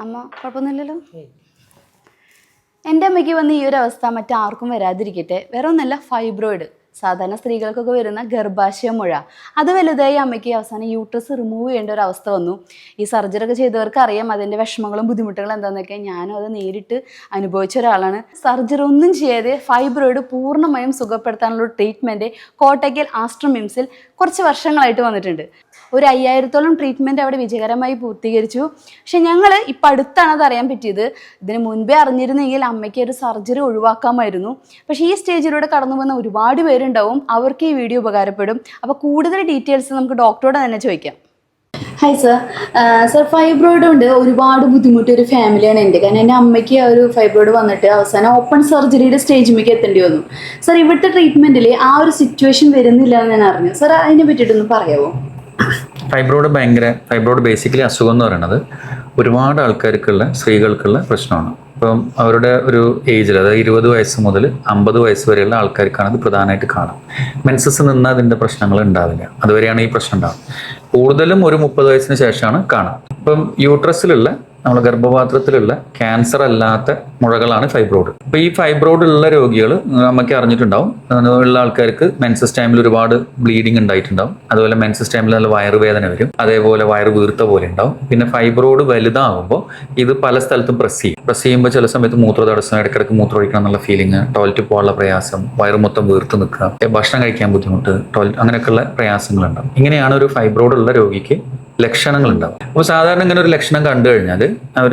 അമ്മ കുഴപ്പമൊന്നുമില്ലല്ലോ. എൻ്റെ അമ്മയ്ക്ക് വന്ന ഈ ഒരു അവസ്ഥ മറ്റാർക്കും വരാതിരിക്കട്ടെ. വേറെ ഒന്നല്ല, ഫൈബ്രോയിഡ്. സാധാരണ സ്ത്രീകൾക്കൊക്കെ വരുന്ന ഗർഭാശയ മുഴ അത് വലുതായി അമ്മയ്ക്ക് അവസാനം യൂട്രസ് റിമൂവ് ചെയ്യേണ്ട ഒരു അവസ്ഥ വന്നു. ഈ സർജറി ഒക്കെ ചെയ്തവർക്ക് അറിയാം അതിൻ്റെ വിഷമങ്ങളും ബുദ്ധിമുട്ടുകളും എന്താണെന്നൊക്കെ. ഞാനും അത് നേരിട്ട് അനുഭവിച്ച ഒരാളാണ്. സർജറി ഒന്നും ചെയ്യാതെ ഫൈബ്രോയിഡ് പൂർണ്ണമായും സുഖപ്പെടുത്താനുള്ള ട്രീറ്റ്മെൻറ്റ് കോട്ടയ്ക്കൽ ആസ്ട്രം മിംസിൽ കുറച്ച് വർഷങ്ങളായിട്ട് വന്നിട്ടുണ്ട്. ഒരു 5000-ഓളം ട്രീറ്റ്മെൻറ്റ് അവിടെ വിജയകരമായി പൂർത്തീകരിച്ചു. പക്ഷെ ഞങ്ങൾ ഇപ്പം അടുത്താണ് അത് അറിയാൻ പറ്റിയത്. ഇതിന് മുൻപേ അറിഞ്ഞിരുന്നെങ്കിൽ അമ്മയ്ക്ക് ഒരു സർജറി ഒഴിവാക്കാമായിരുന്നു. പക്ഷേ ഈ സ്റ്റേജിലൂടെ കടന്നു വന്ന ഒരുപാട് പേരുണ്ടാവും, അവർക്ക് ഈ വീഡിയോ ഉപകാരപ്പെടും. അപ്പോൾ കൂടുതൽ ഡീറ്റെയിൽസ് നമുക്ക് ഡോക്ടറോട് തന്നെ ചോദിക്കാം. Hi sir. സർ, ഫൈബ്രോയിഡ് കൊണ്ട് ഒരുപാട് ബുദ്ധിമുട്ട് ഒരു ഫാമിലിയാണ് എൻ്റെ. കാരണം എൻ്റെ അമ്മയ്ക്ക് ഒരു ഫൈബ്രോയിഡ് വന്നിട്ട് അവസാനം ഓപ്പൺ സർജറിയുടെ സ്റ്റേജിലേക്ക് എത്തേണ്ടി വന്നു. സർ, ഇവിടുത്തെ ട്രീറ്റ്മെൻറ്റിൽ ആ ഒരു സിറ്റുവേഷൻ വരുന്നില്ല എന്ന് ഞാൻ അറിഞ്ഞു. സർ, അതിനെ പറ്റിയിട്ടൊന്ന് പറയാമോ? ഫൈബ്രോയിഡ് ബേസിക്കലി അസുഖം എന്ന് പറയുന്നത് ഒരുപാട് ആൾക്കാർക്കുള്ള സ്ത്രീകൾക്കുള്ള പ്രശ്നമാണ്. ഇപ്പം അവരുടെ ഒരു ഏജിൽ, അതായത് 20 വയസ്സ് മുതൽ 50 വയസ്സ് വരെയുള്ള ആൾക്കാർക്കാണ് ഇത് പ്രധാനമായിട്ട് കാണാം. മെൻസസ് നിന്ന് അതിൻ്റെ പ്രശ്നങ്ങൾ ഉണ്ടാവില്ല, അതുവരെയാണ് ഈ പ്രശ്നം ഉണ്ടാവുക. കൂടുതലും ഒരു 30 വയസ്സിന് ശേഷമാണ് കാണാം. ഇപ്പം യൂട്രസിലുള്ള, നമ്മുടെ ഗർഭപാത്രത്തിലുള്ള ക്യാൻസർ അല്ലാത്ത മുഴകളാണ് ഫൈബ്രോയിഡ്. അപ്പോൾ ഈ ഫൈബ്രോയിഡ് ഉള്ള രോഗികൾ നമുക്ക് അറിഞ്ഞിട്ടുണ്ടാവും, ഉള്ള ആൾക്കാർക്ക് മെൻസസ് ടൈമിൽ ഒരുപാട് ബ്ലീഡിങ് ഉണ്ടായിട്ടുണ്ടാവും. അതുപോലെ മെൻസസ് ടൈമിൽ നല്ല വയറുവേദന വരും, അതേപോലെ വയറ് വീർത്ത പോലെ ഉണ്ടാവും. പിന്നെ ഫൈബ്രോയിഡ് വലുതാകുമ്പോൾ ഇത് പല സ്ഥലത്തും പ്രസ് ചെയ്യുമ്പോൾ ചില സമയത്ത് മൂത്രതടസ്സം, ഇടയ്ക്കിടയ്ക്ക് മൂത്രമൊഴിക്കണം എന്നുള്ള ഫീലിംഗ്, ടോയ്ലറ്റിൽ പോകാനുള്ള പ്രയാസം, വയറ് മൊത്തം വീർത്ത് നിൽക്കുക, ഭക്ഷണം കഴിക്കാൻ ബുദ്ധിമുട്ട്, അങ്ങനെയൊക്കെയുള്ള പ്രയാസങ്ങളുണ്ടാവും. ഇങ്ങനെയാണ് ഒരു ഫൈബ്രോയിഡ് ഉള്ള രോഗിക്ക് ലക്ഷണങ്ങൾ ഉണ്ടാവും. അപ്പോൾ സാധാരണ ഇങ്ങനെ ഒരു ലക്ഷണം കണ്ടു കഴിഞ്ഞാൽ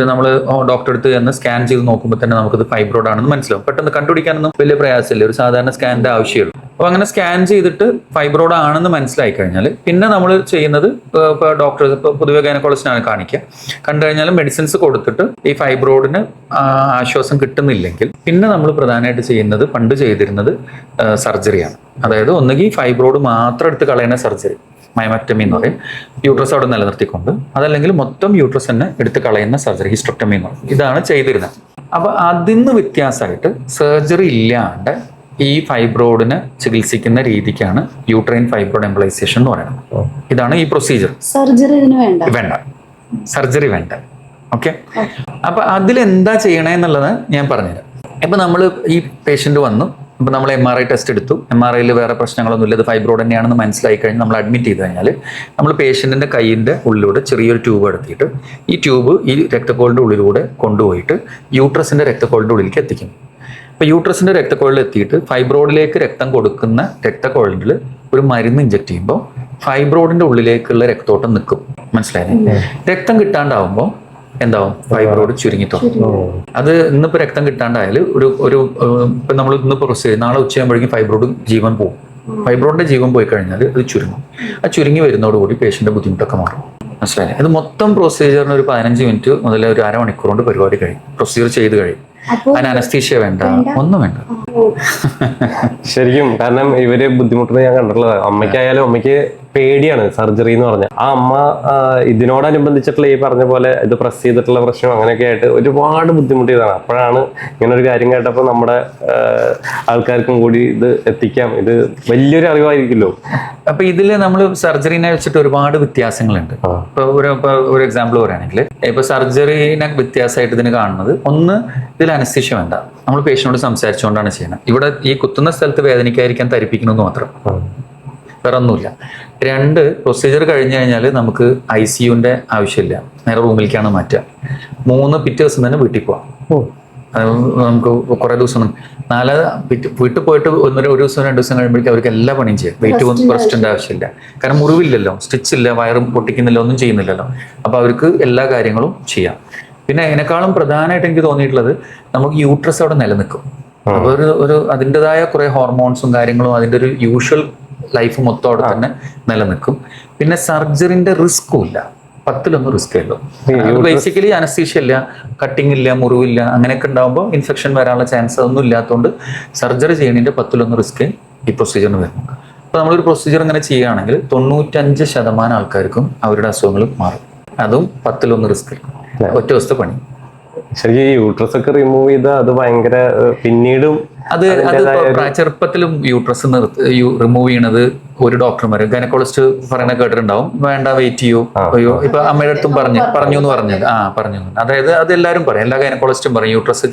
നമ്മൾ ഡോക്ടറെ അടുത്ത് ചെന്ന് സ്കാൻ ചെയ്ത് നോക്കുമ്പോൾ തന്നെ നമുക്കത് ഫൈബ്രോയിഡ് ആണെന്ന് മനസ്സിലാവും. പെട്ടെന്ന് കണ്ടുപിടിക്കാനൊന്നും വലിയ പ്രയാസമില്ല, ഒരു സാധാരണ സ്കാനിന്റെ ആവശ്യമുള്ളൂ. അപ്പോൾ അങ്ങനെ സ്കാൻ ചെയ്തിട്ട് ഫൈബ്രോയിഡ് ആണെന്ന് മനസ്സിലായി കഴിഞ്ഞാൽ പിന്നെ നമ്മൾ ചെയ്യുന്നത്, ഇപ്പോൾ ഡോക്ടർ പൊതുവെ ഗൈനക്കോളജിസ്റ്റിനാണ് കാണിക്കുക. കണ്ടു കഴിഞ്ഞാൽ മെഡിസിൻസ് കൊടുത്തിട്ട് ഈ ഫൈബ്രോയിഡിന് ആശ്വാസം കിട്ടുന്നില്ലെങ്കിൽ പിന്നെ നമ്മൾ പ്രധാനമായിട്ട് ചെയ്യുന്നത്, പണ്ട് ചെയ്തിരുന്നത് സർജറിയാണ്. അതായത് ഒന്നുകിൽ ഫൈബ്രോയിഡ് മാത്രം എടുത്ത് കളയുന്ന സർജറി, മൈമക്ടമി എന്ന് പറയും, യൂട്രസ് അവിടെ നിലനിർത്തിക്കൊണ്ട്, അതല്ലെങ്കിൽ മൊത്തം യൂട്രസ് തന്നെ എടുത്ത് കളയുന്ന സർജറി, ഹിസ്റ്റോക്ടമി എന്ന് പറയും. ഇതാണ് ചെയ്തിരുന്നത്. അപ്പൊ അതിന്ന് വ്യത്യാസമായിട്ട് സർജറി ഇല്ലാണ്ട് ഈ ഫൈബ്രോയിഡിനെ ചികിത്സിക്കുന്ന രീതിക്കാണ് യൂട്രൈൻ ഫൈബ്രോയിഡ് എംബോളൈസേഷൻ എന്ന് പറയുന്നത്. ഇതാണ് ഈ പ്രൊസീജിയർ. സർജറി വേണ്ട, സർജറി വേണ്ട. ഓക്കെ. അപ്പൊ അതിലെന്താ ചെയ്യണേന്നുള്ളത് ഞാൻ പറഞ്ഞുതരാം. ഇപ്പൊ നമ്മൾ ഈ പേഷ്യന്റ് വന്നു, ഇപ്പം നമ്മൾ MRI ടെസ്റ്റ് എടുത്തു, MRIയിൽ വേറെ പ്രശ്നങ്ങളൊന്നുമില്ല, ഇത് ഫൈബ്രോയിഡ് തന്നെയാണെന്ന് മനസ്സിലായി കഴിഞ്ഞാൽ നമ്മൾ അഡ്മിറ്റ് ചെയ്ത് കഴിഞ്ഞാൽ നമ്മൾ പേഷ്യൻറ്റിൻ്റെ കയ്യിൻ്റെ ഉള്ളിലൂടെ ചെറിയൊരു ട്യൂബ് എടുത്തിട്ട് ഈ ട്യൂബ് ഈ രക്തക്കോളിൻ്റെ ഉള്ളിലൂടെ കൊണ്ടുപോയിട്ട് യൂട്രസിൻ്റെ രക്തക്കോളിൻ്റെ ഉള്ളിലേക്ക് എത്തിക്കും. അപ്പോൾ യൂട്രസിൻ്റെ രക്തക്കോളിൽ എത്തിയിട്ട് ഫൈബ്രോയിഡിലേക്ക് രക്തം കൊടുക്കുന്ന രക്തക്കോളിൽ ഒരു മരുന്ന് ഇഞ്ചെക്ട് ചെയ്യുമ്പോൾ ഫൈബ്രോയിഡിൻ്റെ ഉള്ളിലേക്കുള്ള രക്തോട്ടം നിൽക്കും. മനസ്സിലായില്ലേ? രക്തം കിട്ടാണ്ടാവുമ്പോൾ എന്താവും? ഫൈബ്രോയിഡ് ചുരുങ്ങി തുടങ്ങും. അത് ഇന്നിപ്പോൾ രക്തം കിട്ടാണ്ടായാൽ ഇപ്പം നമ്മൾ ഇന്നിപ്പോൾ പ്രൊസീജിയർ, നാളെ ഉച്ചയാകുമ്പോഴേക്കും ഫൈബ്രോയിഡ് ജീവൻ പോകും. ഫൈബ്രോയിഡിന്റെ ജീവൻ പോയി കഴിഞ്ഞാൽ അത് ചുരുങ്ങും. ആ ചുരുങ്ങി വരുന്നതോടുകൂടി പേഷ്യന്റെ ബുദ്ധിമുട്ടൊക്കെ മാറും. മനസ്സിലായി? ഇത് മൊത്തം പ്രൊസീജിയറിന് ഒരു 15 മിനിറ്റ് മുതൽ ഒരു അരമണിക്കൂർ കൊണ്ട് പരിപാടി കഴിയും. പ്രൊസീജിയർ ചെയ്ത് കഴിയും. അതിന് അനസ്തീഷ്യ വേണ്ട, ഒന്നും വേണ്ട. ശരിക്കും കാരണം ഇവര് ബുദ്ധിമുട്ടുന്നത് ഞാൻ കണ്ടിട്ടുള്ളത്. അമ്മയ്ക്കായാലും അമ്മയ്ക്ക് പേടിയാണ് സർജറി എന്ന് പറഞ്ഞാൽ. ആ അമ്മ ഇതിനോടനുബന്ധിച്ചിട്ടുള്ള ഈ പറഞ്ഞ പോലെ ഇത് പ്രസ് ചെയ്തിട്ടുള്ള പ്രശ്നം അങ്ങനെയൊക്കെ ആയിട്ട് ഒരുപാട് ബുദ്ധിമുട്ടിയതാണ്. അപ്പോഴാണ് ഇങ്ങനെ ഒരു കാര്യം കേട്ടപ്പോൾ നമ്മുടെ ആൾക്കാർക്കും കൂടി ഇത് എത്തിക്കാം, ഇത് വലിയൊരു അറിവായിരിക്കുമല്ലോ. അപ്പൊ ഇതില് നമ്മൾ സർജറിനെ വെച്ചിട്ട് ഒരുപാട് വ്യത്യാസങ്ങളുണ്ട്. ഇപ്പൊ ഒരു എക്സാമ്പിൾ പറയുകയാണെങ്കിൽ, ഇപ്പൊ സർജറിനെ വ്യത്യാസമായിട്ട് ഇതിന് കാണുന്നത്, ഒന്ന്, ഇതിൽ അനസ്തീഷ്യ വേണ്ട, നമ്മൾ പേഷ്യനോട് സംസാരിച്ചുകൊണ്ടാണ് ചെയ്യുന്നത്. ഇവിടെ ഈ കുത്തുന്ന സ്ഥലത്ത് വേദനിക്കാതിരിക്കാൻ തരിപ്പിക്കണമെന്ന് മാത്രം, വേറെ ഒന്നുമില്ല. 2, പ്രൊസീജിയർ കഴിഞ്ഞു കഴിഞ്ഞാൽ നമുക്ക് ICUവിന്റെ ആവശ്യമില്ല, നേരെ റൂമിലേക്കാണ് മാറ്റുക. 3, പിറ്റേ ദിവസം തന്നെ വീട്ടിൽ പോവാം. നമുക്ക് കുറെ ദിവസം 4 വീട്ടിൽ പോയിട്ട് ഒരു ദിവസം 2 ദിവസം കഴിയുമ്പോഴേക്കും അവർക്ക് എല്ലാ പണിയും ചെയ്യാം. വെയിറ്റ് റെസ്റ്റിന്റെ ആവശ്യമില്ല, കാരണം മുറിവില്ലല്ലോ, സ്റ്റിച്ചില്ല, വയറും പൊട്ടിക്കുന്നില്ല, ഒന്നും ചെയ്യുന്നില്ലല്ലോ. അപ്പൊ അവർക്ക് എല്ലാ കാര്യങ്ങളും ചെയ്യാം. പിന്നെ അതിനേക്കാളും പ്രധാനമായിട്ട് എനിക്ക് തോന്നിയിട്ടുള്ളത്, നമുക്ക് യൂട്രസ് അവിടെ നിലനിൽക്കും. അപ്പൊ ഒരു അതിൻ്റെതായ കുറെ ഹോർമോൺസും കാര്യങ്ങളും, അതിൻ്റെ ഒരു യൂഷ്വൽ ലൈഫ് മൊത്തം അവിടെ തന്നെ നിലനിൽക്കും. പിന്നെ സർജറിന്റെ റിസ്ക്കും ഇല്ല, 10-1 റിസ്കേ ഉള്ളൂ. ബേസിക്കലി അനസ്തീഷ്യ ഇല്ല, കട്ടിങ് ഇല്ല, മുറിവില്ല, അങ്ങനെയൊക്കെ ഉണ്ടാകുമ്പോൾ ഇൻഫെക്ഷൻ വരാനുള്ള ചാൻസ് ഒന്നും ഇല്ലാത്തതുകൊണ്ട് സർജറി ചെയ്യുന്നതിന്റെ 10-1 റിസ്കേ ഈ പ്രൊസീജിയറിന് വരുന്നു. അപ്പോൾ നമ്മളൊരു പ്രൊസീജിയർ ഇങ്ങനെ ചെയ്യുകയാണെങ്കിൽ 95% ആൾക്കാർക്കും അവരുടെ അസുഖങ്ങൾ മാറും. അതും 10-1 റിസ്ക്, ഒറ്റ ദിവസത്തെ പണി. ശരിക്കും ഈ യൂട്രസ് ഒക്കെ റിമൂവ് ചെയ്താൽ അത് ഭയങ്കര പിന്നീടും അത് ചെറുപ്പത്തിലും യൂട്രസ് റിമൂവ് ചെയ്യണത് ഒരു ഡോക്ടർമാര് ഗൈനക്കോളജിസ്റ്റ് പറയണ കേട്ടിട്ടുണ്ടാവും, വേണ്ട വെയിറ്റ് ചെയ്യൂ, അയ്യോ ഇപ്പൊ അമ്മയുടെ അടുത്തും പറഞ്ഞു എന്ന് പറഞ്ഞത് പറഞ്ഞു. അതായത് അത് എല്ലാവരും പറയും, എല്ലാ ഗൈനക്കോളജിസ്റ്റും പറയും യൂട്രസ്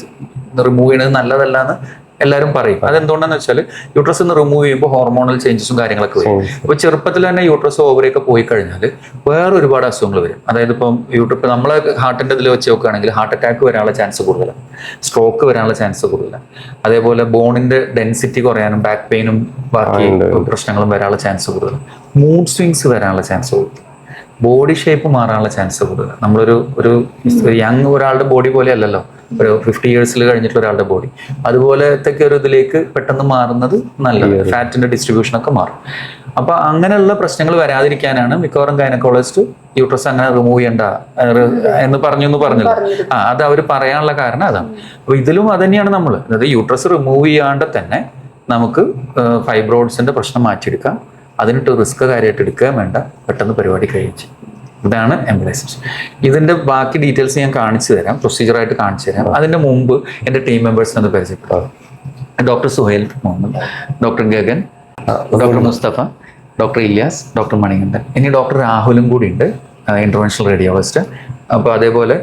റിമൂവ് ചെയ്യണത് നല്ലതല്ലാന്ന് എല്ലാവരും പറയും. അതെന്തുകൊണ്ടാന്ന് വെച്ചാൽ യൂട്രസ് റിമൂവ് ചെയ്യുമ്പോൾ ഹോർമോണൽ ചേഞ്ചസും കാര്യങ്ങളൊക്കെ വരും. അപ്പൊ ചെറുപ്പത്തിൽ തന്നെ യൂട്രസ് ഓവറിയൊക്കെ പോയി കഴിഞ്ഞാൽ വേറെ ഒരുപാട് അസുഖങ്ങൾ വരും. അതായത് ഇപ്പം നമ്മളെ ഹാർട്ടിന്റെ ഇതിൽ വെച്ച് നോക്കുകയാണെങ്കിൽ ഹാർട്ട് അറ്റാക്ക് വരാനുള്ള ചാൻസ് കൂടുതലാണ്, സ്ട്രോക്ക് വരാനുള്ള ചാൻസ് കൂടുതലാണ്. അതേപോലെ ബോണിന്റെ ഡെൻസിറ്റി കുറയാനും ബാക്ക് പെയിനും ബാക്കി പ്രശ്നങ്ങളും വരാനുള്ള ചാൻസ് കൂടുതലാണ്. മൂഡ് സ്വിങ്സ് വരാനുള്ള ചാൻസ് കൂടുതൽ, ബോഡി ഷേപ്പ് മാറാനുള്ള ചാൻസ് കൂടുതൽ. നമ്മളൊരു യങ് ഒരാളുടെ ബോഡി പോലെ അല്ലല്ലോ ഒരു 50 ഇയേഴ്സിൽ കഴിഞ്ഞിട്ടുള്ള ഒരാളുടെ ബോഡി, അതുപോലത്തെ ഒരു ഇതിലേക്ക് പെട്ടെന്ന് മാറുന്നത് നല്ലത്. ഫാറ്റിന്റെ ഡിസ്ട്രിബ്യൂഷൻ ഒക്കെ മാറും. അപ്പൊ അങ്ങനെയുള്ള പ്രശ്നങ്ങൾ വരാതിരിക്കാനാണ് മിക്കവാറും ഗൈനക്കോളജിസ്റ്റ് യൂട്രസ് അങ്ങനെ റിമൂവ് ചെയ്യണ്ട എന്ന് പറഞ്ഞല്ലോ. അത് അവർ പറയാനുള്ള കാരണം അതാണ്. അപ്പൊ ഇതിലും അത് തന്നെയാണ് നമ്മൾ, അതായത് യൂട്രസ് റിമൂവ് ചെയ്യാണ്ട് തന്നെ നമുക്ക് ഫൈബ്രോയിഡ്സിന്റെ പ്രശ്നം മാറ്റിയെടുക്കാം. അതിനിട്ട് റിസ്ക് കാര്യമായിട്ട് എടുക്കുകയും വേണ്ട, പെട്ടെന്ന് പരിപാടി കഴിച്ചു. ഇതാണ് എംബോളിസിസ്. ഇതിന്റെ ബാക്കി ഡീറ്റെയിൽസ് ഞാൻ കാണിച്ചു തരാം, പ്രൊസീജിയറായിട്ട് കാണിച്ചു തരാം. അതിന്റെ മുമ്പ് എൻ്റെ ടീം മെമ്പേഴ്സിനെ ഒന്ന് പരിചയപ്പെടുത്താം. Doctor Suhail Muhammad, doctor Gagan, doctor Mustafa, doctor Ilyas, doctor Manikandan, ഇനി ഡോക്ടർ രാഹുലും കൂടി ഉണ്ട്, ഇന്റർവെൻഷണൽ റേഡിയോളജിസ്റ്റ്. അപ്പോൾ അതേപോലെ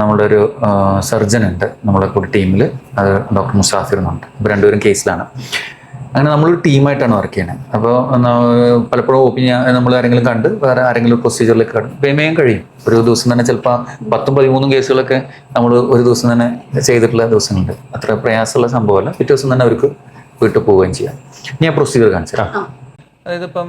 നമ്മുടെ ഒരു സർജൻ ഉണ്ട് നമ്മുടെ കൂടി ടീമിൽ, അത് ഡോക്ടർ മുസാഫിർ എന്നുണ്ട്. അപ്പോൾ രണ്ടുപേരും കേസിലാണ്. അങ്ങനെ നമ്മളൊരു ടീമായിട്ടാണ് വർക്ക് ചെയ്യണത്. അപ്പോൾ പലപ്പോഴും നമ്മൾ ആരെങ്കിലും കണ്ട് വേറെ ആരെങ്കിലും പ്രൊസീജിയറിലേക്ക് പേയ്മെയ്യാൻ കഴിയും. ഒരു ദിവസം തന്നെ ചിലപ്പോൾ 10-13 കേസുകളൊക്കെ നമ്മൾ ഒരു ദിവസം തന്നെ ചെയ്തിട്ടുള്ള ദിവസങ്ങളുണ്ട്. അത്ര പ്രയാസമുള്ള സംഭവമല്ല. പിറ്റേ ദിവസം തന്നെ അവർക്ക് വീട്ടിൽ പോവുകയും ചെയ്യാം. ഞാൻ പ്രൊസീജിയർ കാണിച്ചു തരാം. അതായത് ഇപ്പം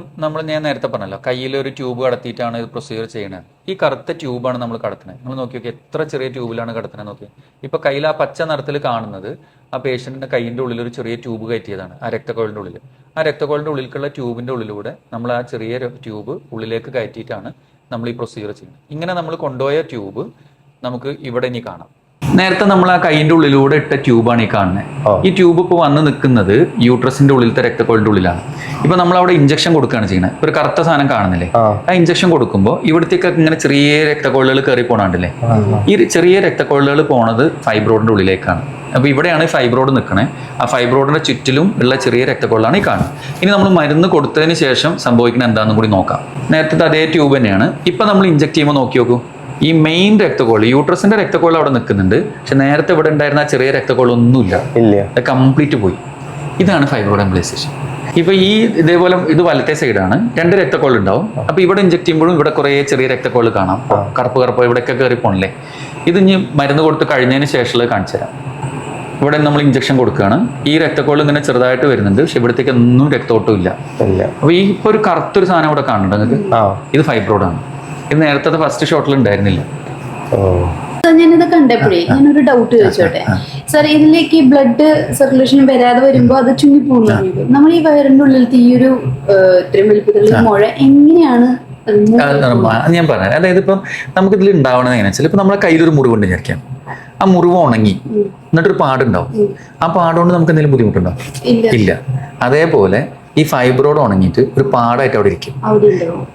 ഞാൻ നേരത്തെ പറഞ്ഞല്ലോ, കയ്യിൽ ഒരു ട്യൂബ് കടത്തിയിട്ടാണ് ഇത് പ്രൊസീജിയർ ചെയ്യണത്. ഈ കറുത്ത ട്യൂബാണ് നമ്മൾ കടത്തുന്നത്. നിങ്ങൾ നോക്കി നോക്കി എത്ര ചെറിയ ട്യൂബിലാണ് കടത്തുന്നത് നോക്കി. ഇപ്പൊ കയ്യിൽ ആ പച്ച നിറത്തിൽ കാണുന്നത് ആ പേഷ്യന്റിന്റെ കൈയിന്റെ ഉള്ളിൽ ഒരു ചെറിയ ട്യൂബ് കയറ്റിയതാണ്, ആ രക്തക്കോളിന്റെ ഉള്ളിൽ. ആ രക്തക്കോളിന്റെ ഉള്ളിലേക്കുള്ള ട്യൂബിന്റെ ഉള്ളിലൂടെ നമ്മൾ ആ ചെറിയ ട്യൂബ് ഉള്ളിലേക്ക് കയറ്റിയിട്ടാണ് നമ്മൾ ഈ പ്രൊസീജിയർ ചെയ്യുന്നത്. ഇങ്ങനെ നമ്മൾ കൊണ്ടുപോയ ട്യൂബ് നമുക്ക് ഇവിടെ ഇനി കാണാം. നേരത്തെ നമ്മൾ ആ കൈയിന്റെ ഉള്ളിലൂടെ ഇട്ട ട്യൂബാണ് ഈ കാണുന്നത്. ഈ ട്യൂബ് ഇപ്പോൾ വന്ന് നിൽക്കുന്നത് യൂട്രസിന്റെ ഉള്ളിലത്തെ രക്തക്കോളിന്റെ ഉള്ളിലാണ്. ഇപ്പൊ നമ്മൾ അവിടെ ഇഞ്ചക്ഷൻ കൊടുക്കുകയാണ് ചെയ്യുന്നത്. ഒരു കറുത്ത സാധനം കാണുന്നില്ലേ, ആ ഇഞ്ചക്ഷൻ കൊടുക്കുമ്പോൾ ഇവിടത്തേക്ക് ഇങ്ങനെ ചെറിയ രക്തക്കോളുകൾ കയറി പോണാണ്ടില്ലേ. ഈ ചെറിയ രക്തക്കോളുകൾ പോണത് ഫൈബ്രോയിഡിന്റെ ഉള്ളിലേക്കാണ്. അപ്പൊ ഇവിടെയാണ് ഫൈബ്രോയിഡ് നിൽക്കണേ. ആ ഫൈബ്രോയിഡിന്റെ ചുറ്റിലും ഉള്ള ചെറിയ രക്തക്കോളാണ് ഈ കാണുന്നത്. ഇനി നമ്മൾ മരുന്ന് കൊടുത്തതിന് ശേഷം സംഭവിക്കുന്ന എന്താണെന്നും കൂടി നോക്കാം. നേരത്തെ അതേ ട്യൂബ് തന്നെയാണ്. ഇപ്പൊ നമ്മൾ ഇഞ്ചക്ട് ചെയ്യുമ്പോൾ നോക്കി നോക്കൂ, ഈ മെയിൻ രക്തക്കോൾ യൂട്രസിന്റെ രക്തക്കോൾ അവിടെ നിൽക്കുന്നുണ്ട്. പക്ഷെ നേരത്തെ ഇവിടെ ഉണ്ടായിരുന്ന ആ ചെറിയ രക്തക്കോൾ ഒന്നുമില്ല, കംപ്ലീറ്റ് പോയി. ഇതാണ് ഫൈബ്രോയിഡ് എംബോളിസേഷൻ. ഇപ്പൊ ഇതേപോലെ ഇത് വലത്തെ സൈഡാണ്, 2 രക്തക്കോൾ ഉണ്ടാവും. അപ്പൊ ഇവിടെ ഇഞ്ചക്ട് ചെയ്യുമ്പോഴും ഇവിടെ കുറെ ചെറിയ രക്തക്കോൾ കാണാം, കറുപ്പ് ഇവിടെയൊക്കെ കയറി പോണല്ലേ. ഇത് ഇനി മരുന്ന് കൊടുത്ത് കഴിഞ്ഞതിന് ശേഷം കാണിച്ചു തരാം. ഇവിടെ നമ്മൾ ഇഞ്ചക്ഷൻ കൊടുക്കുകയാണ്. ഈ രക്തക്കോൾ ഇങ്ങനെ ചെറുതായിട്ട് വരുന്നുണ്ട്, പക്ഷെ ഇവിടത്തേക്ക് ഒന്നും രക്തോട്ടം ഇല്ല. അപ്പൊ ഈ ഇപ്പൊ ഒരു കറുത്തൊരു സാധനം ഇവിടെ കാണുന്നുണ്ട് നിങ്ങൾക്ക്, ഇത് ഫൈബ്രോയിഡാണ്. ഇത് നേരത്തെ ഫസ്റ്റ് ഷോട്ടിൽ ഉണ്ടായിരുന്നില്ല. ഞാനിത് കണ്ടപ്പോഴേ ഞാനൊരു ഡൗട്ട് ചോദിച്ചോട്ടെ സാർ, ഇതിലേക്ക് ബ്ലഡ് സർക്കുലേഷൻ വരാതെ വരുമ്പോൾ അത് ചുങ്ങി പോകുന്നു. നമ്മൾ ഈ വയറിന്റെ ഉള്ളിലത്തെ ഈ ഒരു ഇത്രയും വലിപ്പത്തിലുള്ള മുഴ എങ്ങനെയാണ്? ഞാൻ പറഞ്ഞത്, അതായത് ഇപ്പം നമുക്ക് ഇതിൽ ഉണ്ടാവണത് എങ്ങനെയാ വെച്ചാൽ, ഇപ്പൊ നമ്മളെ കയ്യിലൊരു മുറിവുണ്ട് വിചാരിക്കാം. ആ മുറിവ് ഉണങ്ങി എന്നിട്ടൊരു പാടുണ്ടാവും. ആ പാടുകൊണ്ട് നമുക്ക് എന്തെങ്കിലും ബുദ്ധിമുട്ടുണ്ടോ? ഇല്ല. അതേപോലെ ഈ ഫൈബ്രോയിഡ് ഉണങ്ങിയിട്ട് ഒരു പാടായിട്ട് അവിടെ ഇരിക്കും.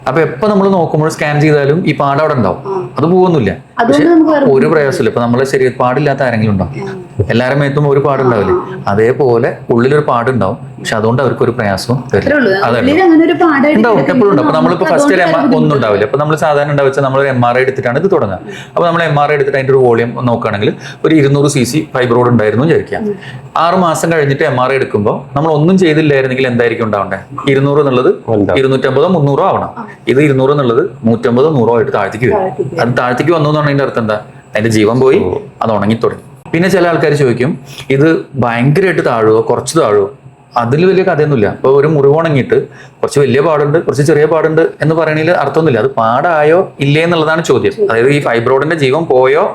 അപ്പൊ എപ്പൊ നമ്മൾ നോക്കുമ്പോൾ സ്കാൻ ചെയ്താലും ഈ പാട് അവിടെ ഉണ്ടാവും, അത് പോകുന്നില്ല. പക്ഷെ ഒരു പ്രയാസമില്ല. ഇപ്പൊ നമ്മളെ ശരീരം പാടില്ലാത്ത ആരെങ്കിലും ഉണ്ടാവും, എല്ലാവരും മേത്തും ഒരു പാടുണ്ടാവില്ലേ, അതേപോലെ ഉള്ളിലൊരു പാടുണ്ടാവും. പക്ഷെ അതുകൊണ്ട് അവർക്ക് ഒരു പ്രയാസവും ഉണ്ടാവും, എപ്പോഴും ഉണ്ടാവും. അപ്പൊ നമ്മളിപ്പോ ഫസ്റ്റ് ഒന്നും ഉണ്ടാവില്ല. അപ്പൊ നമ്മൾ സാധാരണ ഉണ്ടാവിച്ചാൽ നമ്മൾ MRI എടുത്തിട്ടാണ് ഇത് തുടങ്ങുക. അപ്പൊ നമ്മൾ MRI എടുത്തിട്ട് അതിന്റെ ഒരു വോളിയം നോക്കുകയാണെങ്കിൽ ഒരു 200 cc ഫൈബ്രോയിഡ് ഉണ്ടായിരുന്നു വിചാരിക്കാം. 6 മാസം കഴിഞ്ഞിട്ട് MRI എടുക്കുമ്പോൾ നമ്മൾ ഒന്നും ചെയ്തില്ലായിരുന്നെങ്കിൽ എന്തായിരിക്കും ഉണ്ടാവണ്ടേ? 200 എന്നുള്ളത് 250 300 ആവണം. ഇത് 200 എന്നുള്ളത് 150 100 ആയിട്ട് താഴ്ത്തിക്ക് വരും. അത് താഴ്ത്തിക്ക് വന്നു എന്നാണ് അതിന്റെ അർത്ഥം. എന്താ? അതിന്റെ ജീവൻ പോയി, അത് ഉണങ്ങി തുടങ്ങി. പിന്നെ ചില ആൾക്കാർ ചോദിക്കും, ഇത് ഭയങ്കരമായിട്ട് താഴുവോ കുറച്ച് താഴുവോ? അതിൽ വലിയ കഥയൊന്നുമില്ല. ഇപ്പൊ ഒരു മുറിവ് ഉണങ്ങിയിട്ട് കുറച്ച് വലിയ പാടുണ്ട്, കുറച്ച് ചെറിയ പാടുണ്ട് എന്ന് പറയണതിൽ അർത്ഥമൊന്നുമില്ല. അത് പാടായോ ഇല്ലേ എന്നുള്ളതാണ് ചോദ്യം. അതായത് ഈ ഫൈബ്രോയിഡിന്റെ ജീവൻ പോയോ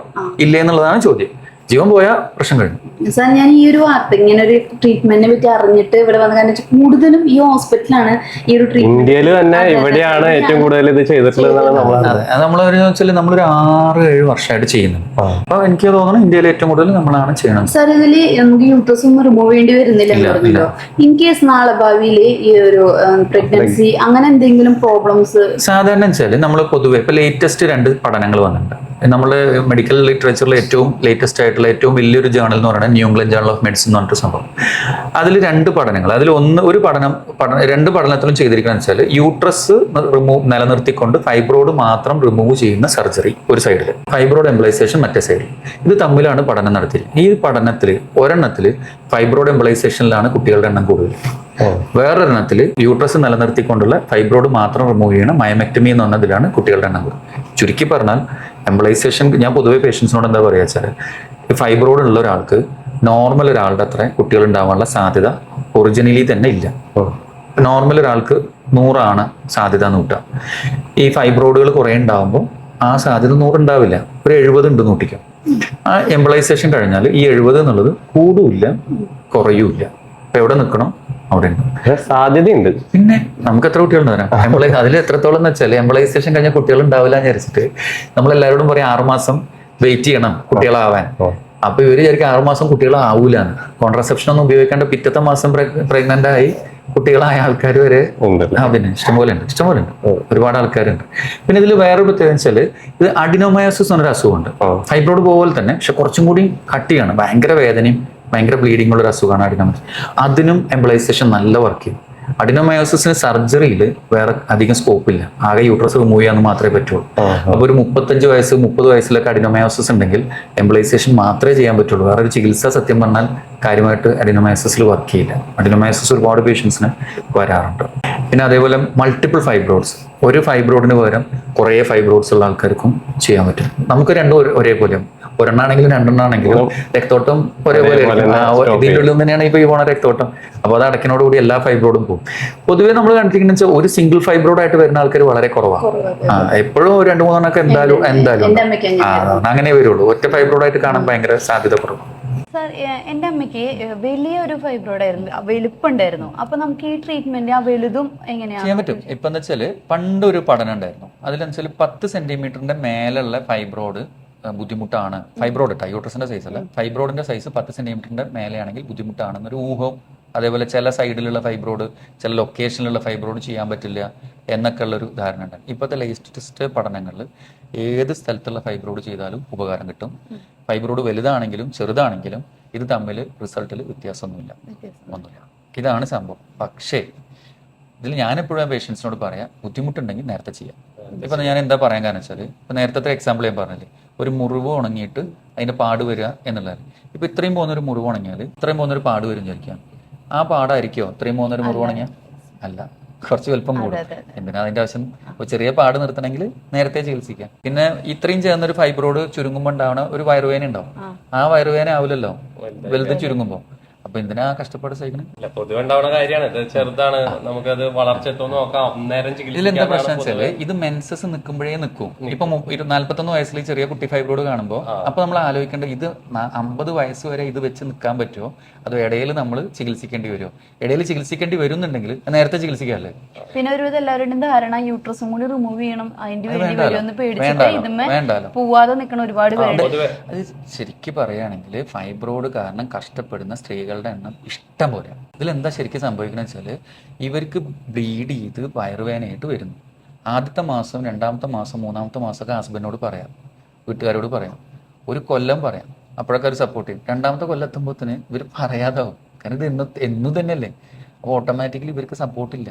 ഇല്ലേ എന്നുള്ളതാണ് ചോദ്യം. ജീവൻ പോയാൽ പ്രശ്നം കഴിഞ്ഞു. സാർ, ഞാൻ ഈ ഒരു വാർത്ത ഇങ്ങനെ ഒരു ട്രീറ്റ്മെന്റിനെ പറ്റി അറിഞ്ഞിട്ട് ഇവിടെ വന്ന കാരണം കൂടുതലും ഈ ഹോസ്പിറ്റലാണ് ഈ ഒരു ട്രീറ്റ്മെന്റ് ഇന്ത്യയിൽ തന്നെ ഇവിടെയാണ് ഏറ്റവും കൂടുതൽ ഇത് ചെയ്തിട്ടുള്ളത്. നമ്മളൊരു 6-7 വർഷമായിട്ട് ചെയ്യുന്നത്. അപ്പൊ എനിക്ക് തോന്നുന്നു ഇന്ത്യയിൽ ഏറ്റവും കൂടുതൽ നമ്മളാണ് ചെയ്യണം. സാർ, ഇതില് നമുക്ക് യൂട്രസ് ഒന്നും റിമൂവ് ചെയ്യേണ്ടി വരുന്നില്ല. ഇൻ കേസ് നാളെ ഭാവിയില് ഈ ഒരു പ്രഗ്നൻസി അങ്ങനെ എന്തെങ്കിലും പ്രോബ്ലംസ്? സാധാരണ വെച്ചാല് നമ്മൾ പൊതുവെ ഇപ്പൊ ലേറ്റസ്റ്റ് 2 പഠനങ്ങൾ വന്നിട്ടുണ്ട്. നമ്മൾ മെഡിക്കൽ ലിറ്ററേച്ചറിൽ ഏറ്റവും ലേറ്റസ്റ്റ് ആയിട്ടുള്ള ഏറ്റവും വലിയൊരു ജേണൽ എന്ന് പറയുന്നത് new England journal of medicine എന്ന് പറഞ്ഞിട്ട് സംഭവം. അതിൽ 2 പഠനങ്ങൾ, അതിൽ ഒരു പഠനം 2 പഠനത്തിലും ചെയ്തിരിക്കുന്നത് വെച്ചാൽ യൂട്രസ് നിലനിർത്തിക്കൊണ്ട് ഫൈബ്രോയിഡ് മാത്രം റിമൂവ് ചെയ്യുന്ന സർജറി ഒരു സൈഡിൽ, ഫൈബ്രോയിഡ് എംബലൈസേഷൻ മറ്റേ സൈഡിൽ. ഇത് തമ്മിലാണ് പഠനം നടത്തിയിരിക്കുന്നത്. ഈ പഠനത്തിൽ ഒരെണ്ണത്തിൽ ഫൈബ്രോയിഡ് എംബലൈസേഷനിലാണ് കുട്ടികളുടെ എണ്ണം കൂടുതൽ, വേറൊരെണ്ണത്തിൽ യൂട്രസ് നിലനിർത്തിക്കൊണ്ടുള്ള ഫൈബ്രോയിഡ് മാത്രം റിമൂവ് ചെയ്യുന്ന മയമക്ടമി എന്ന് പറഞ്ഞതിലാണ് കുട്ടികളുടെ എണ്ണം കൂടുതൽ. ചുരുക്കി പറഞ്ഞാൽ എംബലൈസേഷൻ, ഞാൻ പൊതുവെ പേഷ്യൻസിനോട് എന്താ പറയുക വെച്ചാൽ, ഫൈബ്രോയിഡ് ഉള്ള ഒരാൾക്ക് നോർമൽ ഒരാളുടെ അത്ര കുട്ടികൾ ഉണ്ടാവാനുള്ള സാധ്യത ഒറിജിനലി തന്നെ ഇല്ല. നോർമൽ ഒരാൾക്ക് 100 ആണ് സാധ്യത എന്ന് കൂട്ടാം. ഈ ഫൈബ്രോയിഡുകൾ കുറേ ഉണ്ടാകുമ്പോൾ ആ സാധ്യത 100 ഉണ്ടാവില്ല, ഒരു 70 ഉണ്ട് കൂട്ടിക്കാം. ആ എംബലൈസേഷൻ കഴിഞ്ഞാൽ ഈ 70 എന്നുള്ളത് കൂടുമില്ല കുറയൂല്ല. അപ്പൊ എവിടെ നിൽക്കണം അവിടെ ഉണ്ട്, സാധ്യതയുണ്ട്. പിന്നെ നമുക്ക് എത്ര കുട്ടികളുണ്ട് വരാം അതിൽ എത്രത്തോളം എന്ന് വെച്ചാൽ എംബലൈസേഷൻ കഴിഞ്ഞ കുട്ടികൾ ഉണ്ടാവില്ല എന്ന് വിചാരിച്ചിട്ട് നമ്മളെല്ലാവരോടും പറയും 6 മാസം വെയിറ്റ് ചെയ്യണം കുട്ടികളാവാൻ. അപ്പൊ ഇവര് വിചാരിക്കും 6 മാസം കുട്ടികളാവൂലെന്ന്. കോൺട്രസെപ്ഷൻ ഒന്നും ഉപയോഗിക്കാണ്ട് പിറ്റത്തെ മാസം പ്രഗ്നന്റ് ആയി കുട്ടികളായ ആൾക്കാർ വരെ പിന്നെ ഇഷ്ടംപോലെ ഉണ്ട്, ഒരുപാട് ആൾക്കാരുണ്ട്. പിന്നെ ഇതിൽ വേറൊരു പ്രത്യേകത വെച്ചാൽ ഇത് അഡിനോമയോസിസ് എന്നൊരു അസുഖമുണ്ട്, ഫൈബ്രോയിഡ് പോലെ തന്നെ, പക്ഷെ കുറച്ചും കൂടി കട്ടിയാണ്, ഭയങ്കര വേദനയും ഭയങ്കര ബ്ലീഡിംഗ് ഉള്ള ഒരു അസുഖമാണ് അഡിനോമയോസിസ്. അതിനും എംബലൈസേഷൻ നല്ല വർക്ക് ചെയ്യും. അഡിനോമയോസിസിന് സർജറിയിൽ വേറെ അധികം സ്കോപ്പ് ഇല്ല, ആകെ യൂട്രസ് റിമൂവ് ചെയ്യാന്ന് മാത്രമേ പറ്റുള്ളൂ. അപ്പൊ ഒരു 35 വയസ്സ് 30 വയസ്സിലൊക്കെ അഡിനോമയോസിസ് ഉണ്ടെങ്കിൽ എംബലൈസേഷൻ മാത്രമേ ചെയ്യാൻ പറ്റുള്ളൂ. വേറെ ഒരു ചികിത്സ സത്യം പറഞ്ഞാൽ കാര്യമായിട്ട് അഡിനോമയോസിസിൽ വർക്ക് ചെയ്യില്ല. അഡിനോമയോസിസ് ഒരുപാട് പേഷ്യൻസിന് വരാറുണ്ട്. പിന്നെ അതേപോലെ മൾട്ടിപ്പിൾ ഫൈബ്രോയിഡ്സ്, ഒരു ഫൈബ്രോയിഡിന് പകരം കുറേ ഫൈബ്രോയിഡ്സ് ഉള്ള ആൾക്കാർക്കും ചെയ്യാൻ പറ്റും. നമുക്ക് രണ്ടും ഒരേപോലെ, ഒരെണ്ണാണെങ്കിലും 2 ആണെങ്കിലും രക്തോട്ടം ഒരേപോലെ ഇതിൻ്റെ ഉള്ളിൽ തന്നെയാണ് ഇപ്പൊ ഈ പോണ രക്തോട്ടം. അപ്പൊ അത് അടക്കിനോടുകൂടി എല്ലാ ഫൈബ്രോയിഡും പോകും. പൊതുവേ നമ്മൾ കണ്ടിരിക്കുന്ന വെച്ചാൽ ഒരു സിംഗിൾ ഫൈബ്രോയിഡ് ആയിട്ട് വരുന്ന ആൾക്കാർ വളരെ കുറവാണ്. എപ്പോഴും 2-3 എണ്ണൊക്കെ എന്തായാലും അങ്ങനെ വരുള്ളൂ. ഒറ്റ ഫൈബ്രോയിഡ് ആയിട്ട് കാണാൻ ഭയങ്കര സാധ്യത കുറവാണ്. സാർ, എൻ്റെ അമ്മയ്ക്ക് വലിയൊരു ഫൈബ്രോയിഡ് ആയിരുന്നു, വലുപ്പുണ്ടായിരുന്നു. അപ്പൊ നമുക്ക് ഈ ട്രീറ്റ്മെന്റ് ആ വലുതും എങ്ങനെയാണ് ചെയ്യാൻ പറ്റും? ഇപ്പൊ എന്താ വെച്ചാല് പണ്ടൊരു പഠനം ഉണ്ടായിരുന്നു, അതിലെന്നുവെച്ചാൽ 10 സെന്റിമീറ്ററിന്റെ മേലുള്ള ഫൈബ്രോയിഡ് ബുദ്ധിമുട്ടാണ്. ഫൈബ്രോയിഡ് ഇട്ട യൂട്രസിന്റെ സൈസ് അല്ല, ഫൈബ്രോയിഡിന്റെ സൈസ് 10 സെന്റിമീറ്ററിന്റെ മേലെയാണെങ്കിൽ ബുദ്ധിമുട്ടാണെന്നൊരു ഊഹം. അതേപോലെ ചില സൈഡിലുള്ള ഫൈബ്രോയിഡ് ചില ലൊക്കേഷനിലുള്ള ഫൈബ്രോയിഡ് ചെയ്യാൻ പറ്റില്ല എന്നൊക്കെ ഉള്ളൊരു ധാരണ ഉണ്ട്. ഇപ്പോഴത്തെ ലേറ്റസ്റ്റ് പഠനങ്ങളിൽ ഏത് സ്ഥലത്തുള്ള ഫൈബ്രോയിഡ് ചെയ്താലും ഉപകാരം കിട്ടും. ഫൈബ്രോയിഡ് വലുതാണെങ്കിലും ചെറുതാണെങ്കിലും ഇത് തമ്മിൽ റിസൾട്ടിൽ വ്യത്യാസമൊന്നുമില്ല. ഇതാണ് സംഭവം. പക്ഷേ ഇതിൽ ഞാനെപ്പോഴും പേഷ്യൻസിനോട് പറയാം, ബുദ്ധിമുട്ടുണ്ടെങ്കിൽ നേരത്തെ ചെയ്യാം. ഇപ്പം ഞാൻ എന്താ പറയാൻ കാരണം വെച്ചാൽ, ഇപ്പം നേരത്തെ എക്സാമ്പിൾ ഞാൻ പറഞ്ഞില്ലേ, ഒരു മുറിവ് ഉണങ്ങിയിട്ട് അതിൻ്റെ പാട് വരിക എന്നുള്ളത്. ഇപ്പം ഇത്രയും പോകുന്നൊരു മുറിവ് ഉണങ്ങിയാൽ ഇത്രയും പോകുന്നൊരു പാട് വരും വിചാരിക്കാം. ആ പാടായിരിക്കുമോ ഇത്രയും പോകുന്നൊരു മുറിവ് ഉണങ്ങിയാൽ? അല്ല, കുറച്ച് വലുപ്പം കൂടും. എന്തിനാ അതിൻ്റെ ആവശ്യം? ചെറിയ പാട് നിർത്തണമെങ്കിൽ നേരത്തെ ചികിത്സിക്കാം. പിന്നെ ഇത്രയും ചേർന്നൊരു ഫൈബ്രോയിഡ് ചുരുങ്ങുമ്പോൾ ഉണ്ടാവണ ഒരു വയറുവേദന ഉണ്ടാവും. ആ വയറുവേദന ആവില്ലല്ലോ വലുത് ചുരുങ്ങുമ്പോൾ. അപ്പൊ എന്തിനാ കഷ്ടപ്പാട് സഹിക്കണം? പൊതുവെ ഉണ്ടാവുന്ന കാര്യമാണ് ഇത്. ചെറുതാണ്, നമുക്കത് വളർച്ച എത്തുമെന്ന് നോക്കാം. നേരം ഇതിലെന്താ പ്രശ്നം വെച്ചാല് ഇത് മെൻസസ് നിൽക്കുമ്പോഴേ നിൽക്കും. ഇപ്പൊ 41 വയസ്സിൽ ചെറിയ കുട്ടി ഫൈബ്രോയിഡ് കാണുമ്പോൾ അപ്പൊ നമ്മൾ ആലോചിക്കേണ്ടത് ഇത് 50 വയസ്സ് വരെ ഇത് വെച്ച് നിൽക്കാൻ പറ്റുമോ, അതോ ഇടയിൽ നമ്മൾ ചികിത്സിക്കേണ്ടി വരുമോ? ഇടയിൽ ചികിത്സിക്കേണ്ടി വരുന്നുണ്ടെങ്കിൽ നേരത്തെ ചികിത്സിക്കാല്ലേ. പിന്നെ ഒരുവിധം എല്ലാവരുടെയും ധാരണ യൂട്രസും കൂടി റിമൂവ് ചെയ്യണം, അതിന്റെ വേണ്ടി വരുമെന്ന് പേടിച്ചിട്ട് ഇതുമേ പോവാതെ നിൽക്കണ ഒരുപാട് പേര്. അത് ശരിക്കും പറയുകയാണെങ്കിൽ ഫൈബ്രോയിഡ് കാരണം കഷ്ടപ്പെടുന്ന സ്ത്രീകളുടെ എണ്ണം ഇഷ്ടം പോലെ. ഇതിലെന്താ ശരിക്കും സംഭവിക്കുന്നത് വെച്ചാൽ, ഇവർക്ക് ബ്ലീഡ് ചെയ്ത് വയറുവേദനയായിട്ട് വരുന്നു. ആദ്യത്തെ മാസം 2ാമത്തെ മാസം 3ാമത്തെ മാസമൊക്കെ ഹസ്ബൻഡിനോട് പറയാം, വീട്ടുകാരോട് പറയാം, ഒരു കൊല്ലം പറയാം, അപ്പോഴൊക്കെ ഒരു സപ്പോർട്ട് ചെയ്യും. 2ാമത്തെ കൊല്ലെത്തുമ്പോഴത്തേന് ഇവർ പറയാതാവും. കാരണം ഇത് എന്നും തന്നെയല്ലേ. അപ്പോൾ ഓട്ടോമാറ്റിക്കലി ഇവർക്ക് സപ്പോർട്ടില്ല.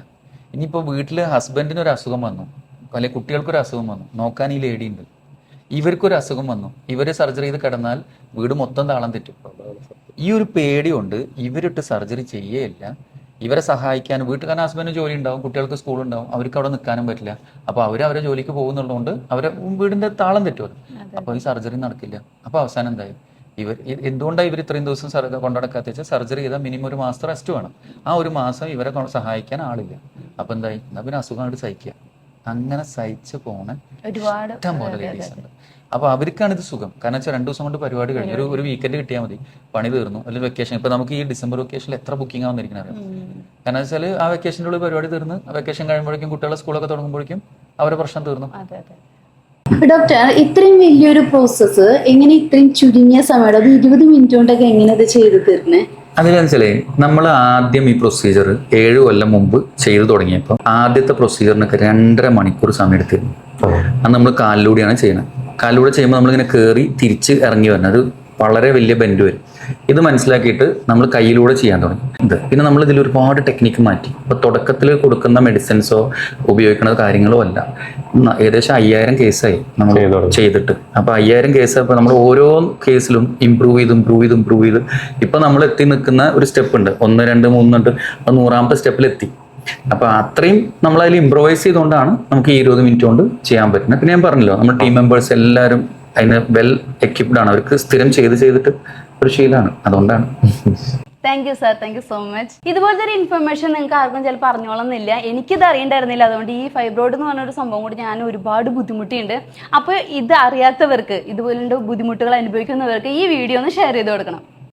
ഇനിയിപ്പോൾ വീട്ടിൽ ഹസ്ബൻഡിന് ഒരു അസുഖം വന്നു, അല്ലെങ്കിൽ കുട്ടികൾക്കൊരു അസുഖം വന്നു, നോക്കാൻ ഈ ലേഡി ഉണ്ട്. ഇവർക്കൊരു അസുഖം വന്നു, ഇവർ സർജറി ചെയ്ത് കിടന്നാൽ വീട് മൊത്തം താളം തെറ്റും. ഈ ഒരു പേടി കൊണ്ട് ഇവരിട്ട് സർജറി ചെയ്യേയില്ല. ഇവരെ സഹായിക്കാൻ വീട്ടുകാരൻ ഹസ്ബൻഡിന് ജോലി ഉണ്ടാവും, കുട്ടികൾക്ക് സ്കൂളുണ്ടാവും, അവർക്ക് അവിടെ നിൽക്കാനും പറ്റില്ല. അപ്പോൾ അവരെ ജോലിക്ക് പോകുന്നുള്ളതുകൊണ്ട് അവരെ വീടിന്റെ താളം തെറ്റുമല്ലോ. അപ്പോൾ ഈ സർജറി നടക്കില്ല. അപ്പോൾ അവസാനം എന്തായി? എന്തുകൊണ്ടാണ് ഇവർ ഇത്രയും ദിവസം കൊണ്ടുനടക്കാത്ത വെച്ചാൽ സർജറി ചെയ്താൽ മിനിമം ഒരു മാസത്തെ റെസ്റ്റ് വേണം. ആ ഒരു മാസം ഇവരെ സഹായിക്കാൻ ആളില്ല. അപ്പോൾ എന്തായി? എന്നാൽ പിന്നെ അസുഖമായിട്ട് സഹിക്കുക. അങ്ങനെ സഹിച്ച് പോണ ഇഷ്ടം പോലെ ലേഡീസ് ഉണ്ട്. അപ്പോൾ അവർക്കാണ് ഇത് സുഖം. കാരണം വെച്ചാൽ 2 ദിവസം കൊണ്ട് പരിപാടി കഴിഞ്ഞു, ഒരു വീക്കെൻഡ് കിട്ടിയാൽ മതി, പണി തീർന്നു. അല്ലെങ്കിൽ വെക്കേഷൻ. ഇപ്പൊ നമുക്ക് ഈ ഡിസംബർ വെക്കേഷനിൽ എത്ര ബുക്കിംഗ് ആവുന്നിരിക്കണം അറിയാം. കാരണം വെച്ചാൽ ആ വെക്കേഷൻ്റെ ഉള്ളിൽ പരിപാടി തീർന്ന് വെക്കേഷൻ കഴിയുമ്പോഴേക്കും കുട്ടികളെ സ്കൂളൊക്കെ തുടങ്ങുമ്പോഴേക്കും അവരുടെ പ്രശ്നം തീർന്നു. ഡോക്ടർ, ഇത്രയും വലിയൊരു പ്രോസസ്സ് എങ്ങനെ ഇത്രയും ചുരുങ്ങിയ സമയം, അത് 20 മിനിറ്റ് കൊണ്ടൊക്കെ എങ്ങനെ അത് ചെയ്തു തീർന്നേ? അതിനനുസരിച്ചേ നമ്മൾ ആദ്യം ഈ പ്രൊസീജിയർ 7 കൊല്ലം മുമ്പ് ചെയ്തു തുടങ്ങിയപ്പോൾ ആദ്യത്തെ പ്രൊസീജിയറിനൊക്കെ 2.5 മണിക്കൂർ സമയം എടുത്തിരുന്നു. അത് നമ്മൾ കാലിലൂടെയാണ് ചെയ്യുന്നത്. കാലിലൂടെ ചെയ്യുമ്പോൾ നമ്മളിങ്ങനെ കയറി തിരിച്ച് ഇറങ്ങി വരണം. അത് വളരെ വലിയ ബെൻഡ് വരും. ഇത് മനസ്സിലാക്കിയിട്ട് നമ്മൾ കയ്യിലൂടെ ചെയ്യാൻ തുടങ്ങി. പിന്നെ നമ്മൾ ഇതിൽ ഒരുപാട് ടെക്നിക്ക് മാറ്റി. ഇപ്പോൾ തുടക്കത്തിൽ കൊടുക്കുന്ന മെഡിസിൻസോ ഉപയോഗിക്കുന്ന കാര്യങ്ങളോ അല്ല. ഏകദേശം 5000 കേസായി നമ്മൾ ചെയ്തിട്ട്. അപ്പോൾ 5000 കേസ് അപ്പോൾ നമ്മൾ ഓരോ കേസിലും ഇമ്പ്രൂവ് ചെയ്ത് ഇപ്പൊ നമ്മൾ എത്തി നിൽക്കുന്ന ഒരു സ്റ്റെപ്പ് ഉണ്ട്, 1 2 3 ഉണ്ട്. അത് 100ാമത്തെ സ്റ്റെപ്പിലെത്തി. അപ്പൊ അത്രയും നമ്മൾ അതിൽ ഇംപ്രൂവൈസ് ചെയ്തുകൊണ്ടാണ് നമുക്ക് ഈ 20 മിനിറ്റ് കൊണ്ട് ചെയ്യാൻ പറ്റുന്നത്. പിന്നെ ഞാൻ പറഞ്ഞല്ലോ, നമ്മുടെ ടീം മെമ്പേഴ്സ് എല്ലാവരും അതിന് വെൽ എക്യുപ്ഡ് ആണ്. അവർക്ക് സ്ഥിരം ചെയ്തിട്ട് ഒരു ശീലമാണ്. അതുകൊണ്ടാണ്. Thank you sir, thank you so much. ഇതുപോലത്തെ ഒരു ഇൻഫർമേഷൻ നിങ്ങൾക്ക് ആർക്കും ചിലപ്പോൾ അറിഞ്ഞോളന്നില്ല. എനിക്കിത് അറിയണ്ടായിരുന്നില്ല. അതുകൊണ്ട് ഈ ഫൈബ്രോയിഡ് എന്ന് പറഞ്ഞൊരു സംഭവം കൂടി ഞാൻ ഒരുപാട് ബുദ്ധിമുട്ടിയുണ്ട്. അപ്പോൾ ഇത് അറിയാത്തവർക്ക്, ഇതുപോലുള്ള ബുദ്ധിമുട്ടുകൾ അനുഭവിക്കുന്നവർക്ക് ഈ വീഡിയോ ഒന്ന് ഷെയർ ചെയ്ത് കൊടുക്കണം.